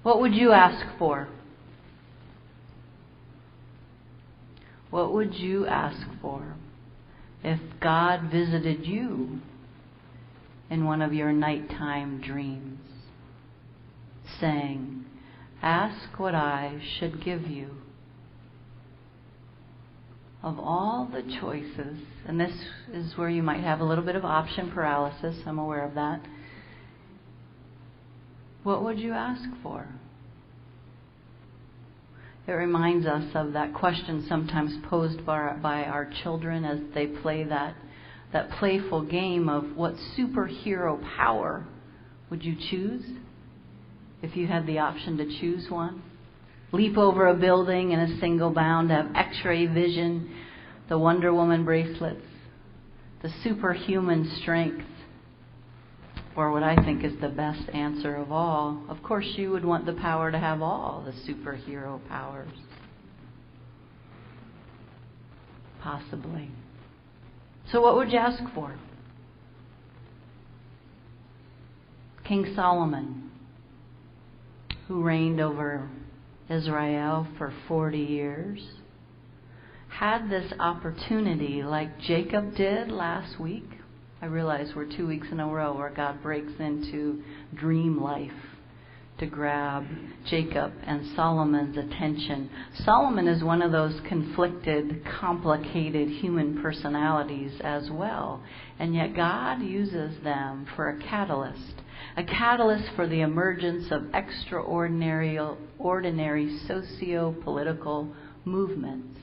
What would you ask for? What would you ask for if God visited you in one of your nighttime dreams, saying, "Ask what I should give you"? Of all the choices, and this is where you might have a little bit of option paralysis, I'm aware of that. What would you ask for? It reminds us of that question sometimes posed by our children as they play that playful game of what superhero power would you choose if you had the option to choose one? Leap over a building in a single bound, have X-ray vision, the Wonder Woman bracelets, the superhuman strength, or what I think is the best answer of all. Of course, you would want the power to have all the superhero powers. Possibly. So what would you ask for? King Solomon, who reigned over Israel for 40 years, had this opportunity like Jacob did last week. I realize we're 2 weeks in a row where God breaks into dream life to grab Jacob and Solomon's attention. Solomon is one of those conflicted, complicated human personalities as well. And yet God uses them for a catalyst for the emergence of extraordinary socio-political movements.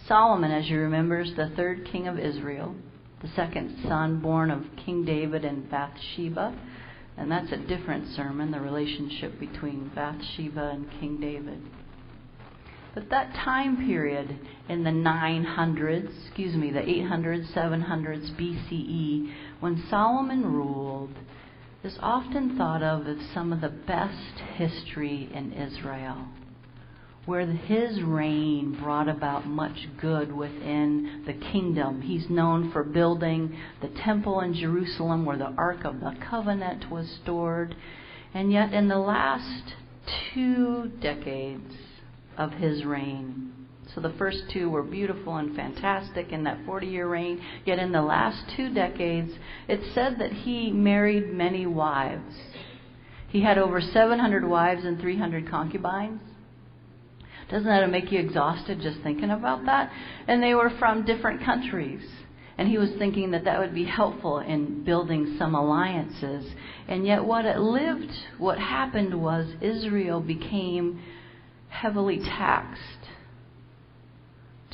Solomon, as you remember, is the third king of Israel, the second son born of King David and Bathsheba. And that's a different sermon, the relationship between Bathsheba and King David. But that time period in the 800s, 700s BCE, when Solomon ruled, is often thought of as some of the best history in Israel, where his reign brought about much good within the kingdom. He's known for building the temple in Jerusalem where the Ark of the Covenant was stored. And yet in the last 2 decades of his reign, so the first 2 were beautiful and fantastic in that 40-year reign, yet in the last 2 decades, it's said that he married many wives. He had over 700 wives and 300 concubines. Doesn't that make you exhausted just thinking about that? And they were from different countries. And he was thinking that that would be helpful in building some alliances. And yet what happened was Israel became heavily taxed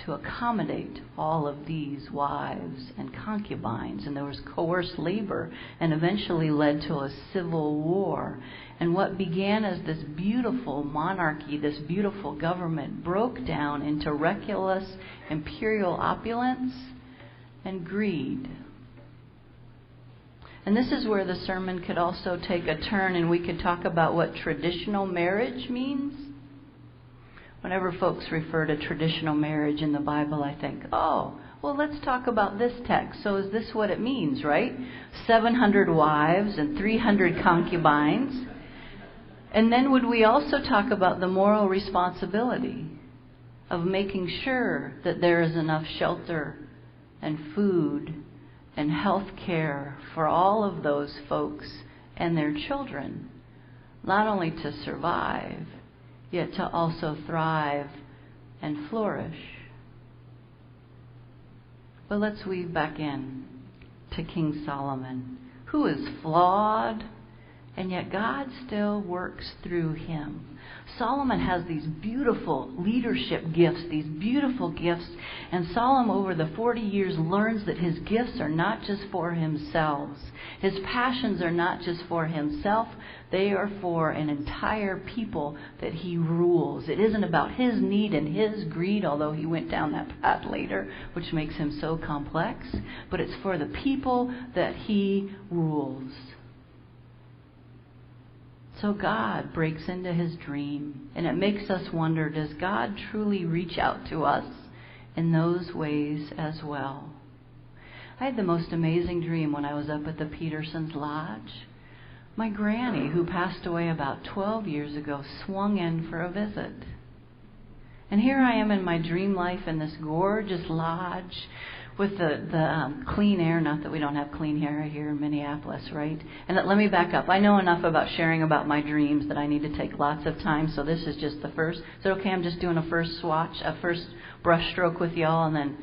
to accommodate all of these wives and concubines. And there was coerced labor and eventually led to a civil war. And what began as this beautiful monarchy, this beautiful government, broke down into reckless imperial opulence and greed. And this is where the sermon could also take a turn, and we could talk about what traditional marriage means. Whenever folks refer to traditional marriage in the Bible, I think, well, let's talk about this text. So is this what it means, right? 700 wives and 300 concubines. And then would we also talk about the moral responsibility of making sure that there is enough shelter and food and health care for all of those folks and their children, not only to survive, yet to also thrive and flourish? But let's weave back in to King Solomon, who is flawed, and yet God still works through him. Solomon has these beautiful leadership gifts, and Solomon over the 40 years learns that his gifts are not just for himself. His passions are not just for himself, they are for an entire people that he rules. It isn't about his need and his greed, although he went down that path later, which makes him so complex, but it's for the people that he rules. So God breaks into his dream, and it makes us wonder, does God truly reach out to us in those ways as well? I had the most amazing dream when I was up at the Petersons Lodge, My granny, who passed away about 12 years ago, swung in for a visit. And here I am in my dream life in this gorgeous lodge with the clean air. Not that we don't have clean air here in Minneapolis, right? And let me back up. I know enough about sharing about my dreams that I need to take lots of time. So this is just the first. Is it okay? I'm just doing a first swatch, a first brush stroke with y'all, and then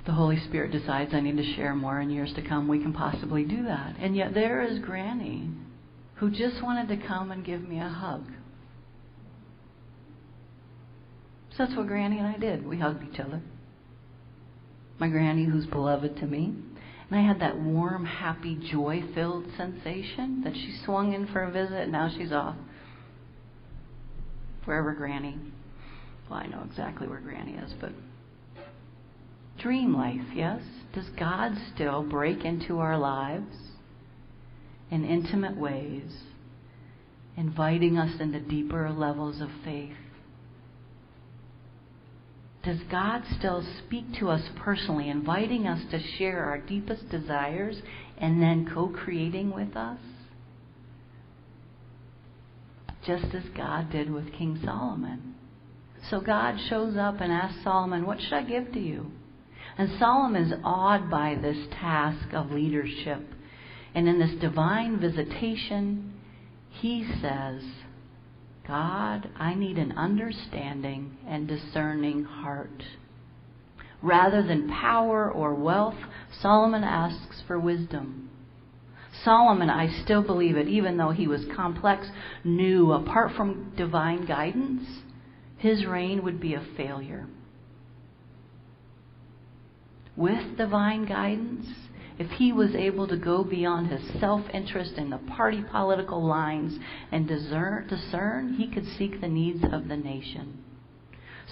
if the Holy Spirit decides I need to share more in years to come, we can possibly do that. And yet there is Granny, who just wanted to come and give me a hug. So that's what Granny and I did. We hugged each other. My Granny, who's beloved to me. And I had that warm, happy, joy-filled sensation that she swung in for a visit, and now she's off. Wherever Granny. Well, I know exactly where Granny is, but dream life, yes? Does God still break into our lives in intimate ways, inviting us into deeper levels of faith? Does God still speak to us personally, inviting us to share our deepest desires and then co-creating with us? Just as God did with King Solomon. So God shows up and asks Solomon, what should I give to you? And Solomon is awed by this task of leadership. And in this divine visitation, he says, God, I need an understanding and discerning heart. Rather than power or wealth, Solomon asks for wisdom. Solomon, I still believe it, even though he was complex, knew apart from divine guidance, his reign would be a failure. With divine guidance, if he was able to go beyond his self-interest in the party political lines and discern, he could seek the needs of the nation.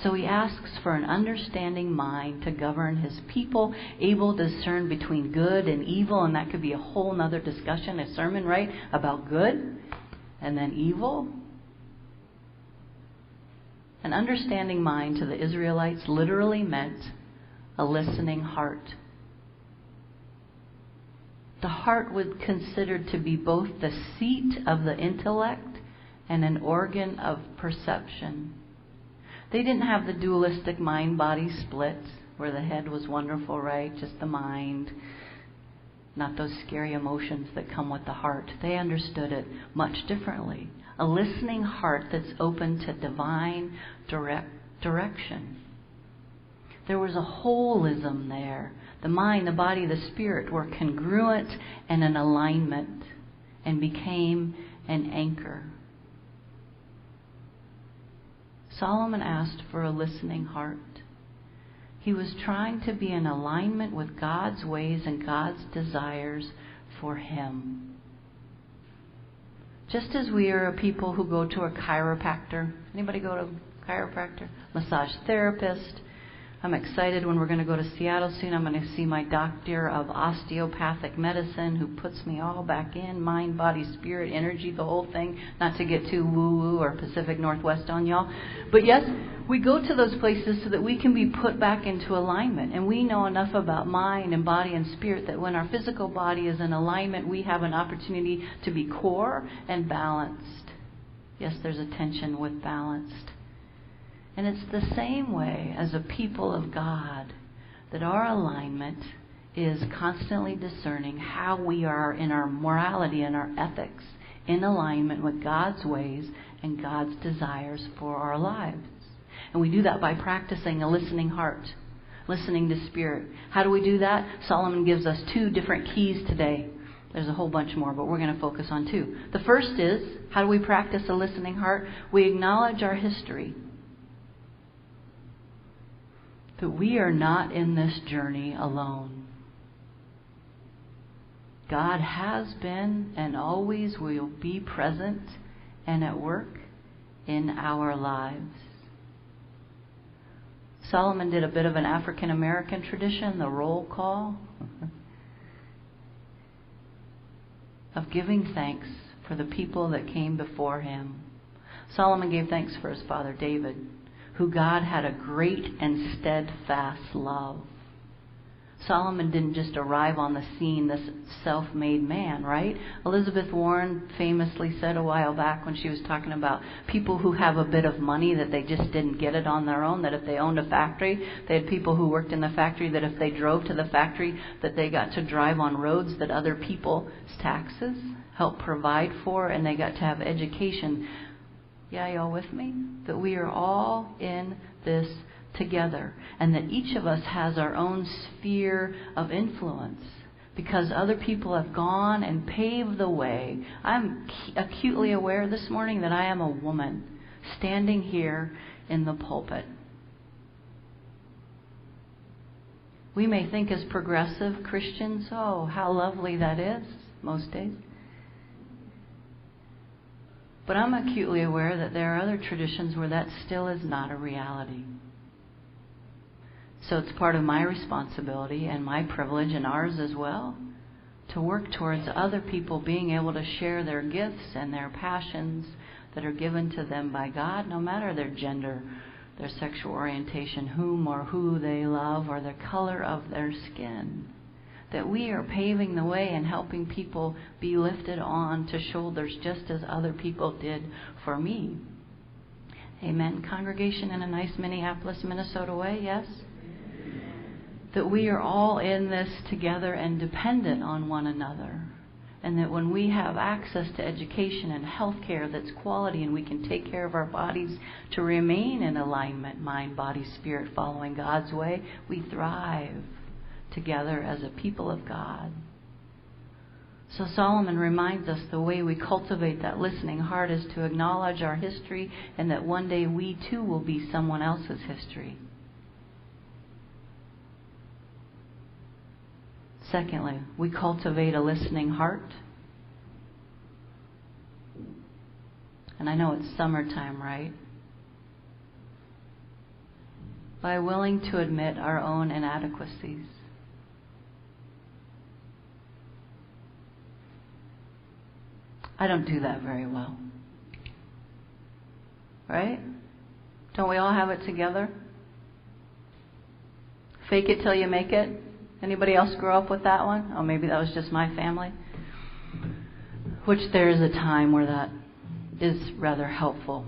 So he asks for an understanding mind to govern his people, able to discern between good and evil, and that could be a whole other discussion, a sermon, right, about good and then evil. An understanding mind to the Israelites literally meant a listening heart. The heart was considered to be both the seat of the intellect and an organ of perception. They didn't have the dualistic mind-body split where the head was wonderful, right? Just the mind. Not those scary emotions that come with the heart. They understood it much differently. A listening heart that's open to divine direction. There was a holism there. The mind, the body, the spirit were congruent and in alignment and became an anchor. Solomon asked for a listening heart. He was trying to be in alignment with God's ways and God's desires for him. Just as we are a people who go to a chiropractor. Anybody go to a chiropractor? Massage therapist. I'm excited when we're going to go to Seattle soon. I'm going to see my doctor of osteopathic medicine who puts me all back in, mind, body, spirit, energy, the whole thing. Not to get too woo-woo or Pacific Northwest on y'all. But yes, we go to those places so that we can be put back into alignment. And we know enough about mind and body and spirit that when our physical body is in alignment, we have an opportunity to be core and balanced. Yes, there's a tension with balanced. And it's the same way as a people of God that our alignment is constantly discerning how we are in our morality and our ethics in alignment with God's ways and God's desires for our lives. And we do that by practicing a listening heart, listening to spirit. How do we do that? Solomon gives us 2 different keys today. There's a whole bunch more, but we're going to focus on 2. The first is, how do we practice a listening heart? We acknowledge our history. That we are not in this journey alone. God has been and always will be present and at work in our lives. Solomon did a bit of an African American tradition, the roll call, of giving thanks for the people that came before him. Solomon gave thanks for his father David, who God had a great and steadfast love. Solomon didn't just arrive on the scene, this self-made man, right? Elizabeth Warren famously said a while back when she was talking about people who have a bit of money that they just didn't get it on their own, that if they owned a factory, they had people who worked in the factory that if they drove to the factory, that they got to drive on roads that other people's taxes helped provide for, and they got to have education. Yeah, y'all with me? That we are all in this together, and that each of us has our own sphere of influence because other people have gone and paved the way. I'm acutely aware this morning that I am a woman standing here in the pulpit. We may think as progressive Christians, oh, how lovely that is, most days. But I'm acutely aware that there are other traditions where that still is not a reality. So it's part of my responsibility and my privilege and ours as well to work towards other people being able to share their gifts and their passions that are given to them by God, no matter their gender, their sexual orientation, whom or who they love, or the color of their skin. That we are paving the way and helping people be lifted on to shoulders just as other people did for me. Amen. Congregation in a nice Minneapolis, Minnesota way, yes? That we are all in this together and dependent on one another. And that when we have access to education and health care that's quality and we can take care of our bodies to remain in alignment, mind, body, spirit, following God's way, we thrive together as a people of God. So Solomon reminds us the way we cultivate that listening heart is to acknowledge our history and that one day we too will be someone else's history. Secondly, we cultivate a listening heart. And I know it's summertime, right? By willing to admit our own inadequacies. I don't do that very well. Right? Don't we all have it together? Fake it till you make it. Anybody else grow up with that one? Oh, maybe that was just my family. Which there is a time where that is rather helpful.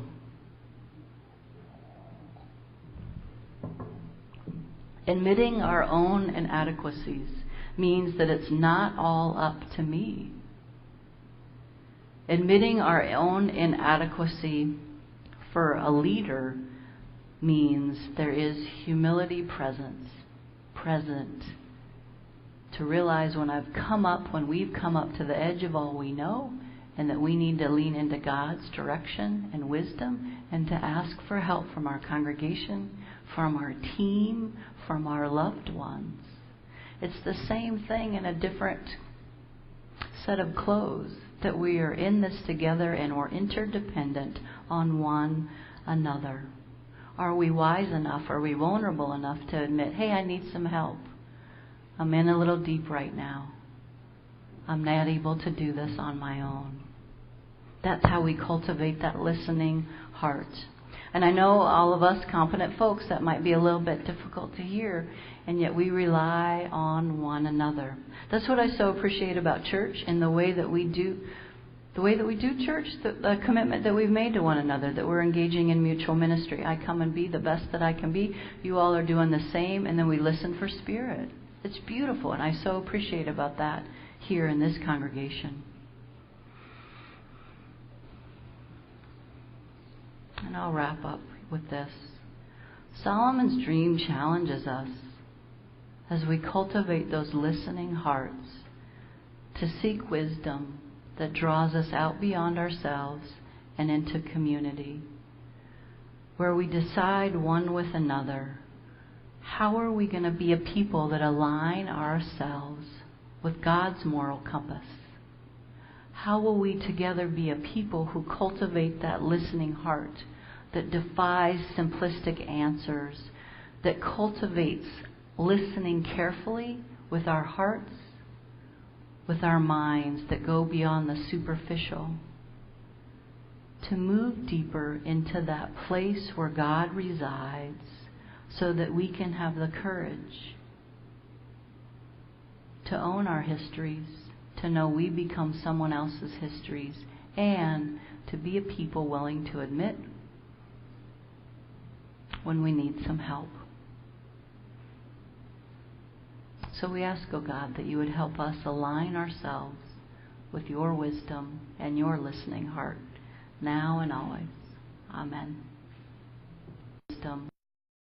Admitting our own inadequacies means that it's not all up to me. Admitting our own inadequacy for a leader means there is humility present. To realize when we've come up to the edge of all we know, and that we need to lean into God's direction and wisdom, and to ask for help from our congregation, from our team, from our loved ones. It's the same thing in a different set of clothes, that we are in this together and we're interdependent on one another. Are we wise enough? Are we vulnerable enough to admit, hey, I need some help. I'm in a little deep right now. I'm not able to do this on my own. That's how we cultivate that listening heart. And I know all of us competent folks, that might be a little bit difficult to hear, and yet we rely on one another. That's what I so appreciate about church and the way that we do church, the commitment that we've made to one another, that we're engaging in mutual ministry. I come and be the best that I can be. You all are doing the same, and then we listen for spirit. It's beautiful, and I so appreciate about that here in this congregation. And I'll wrap up with this. Solomon's dream challenges us as we cultivate those listening hearts to seek wisdom that draws us out beyond ourselves and into community, where we decide one with another, how are we going to be a people that align ourselves with God's moral compass? How will we together be a people who cultivate that listening heart that defies simplistic answers, that cultivates listening carefully with our hearts, with our minds, that go beyond the superficial, to move deeper into that place where God resides, so that we can have the courage to own our histories, to know we become someone else's histories, and to be a people willing to admit when we need some help. So we ask, oh God, that you would help us align ourselves with your wisdom and your listening heart, now and always. Amen. Wisdom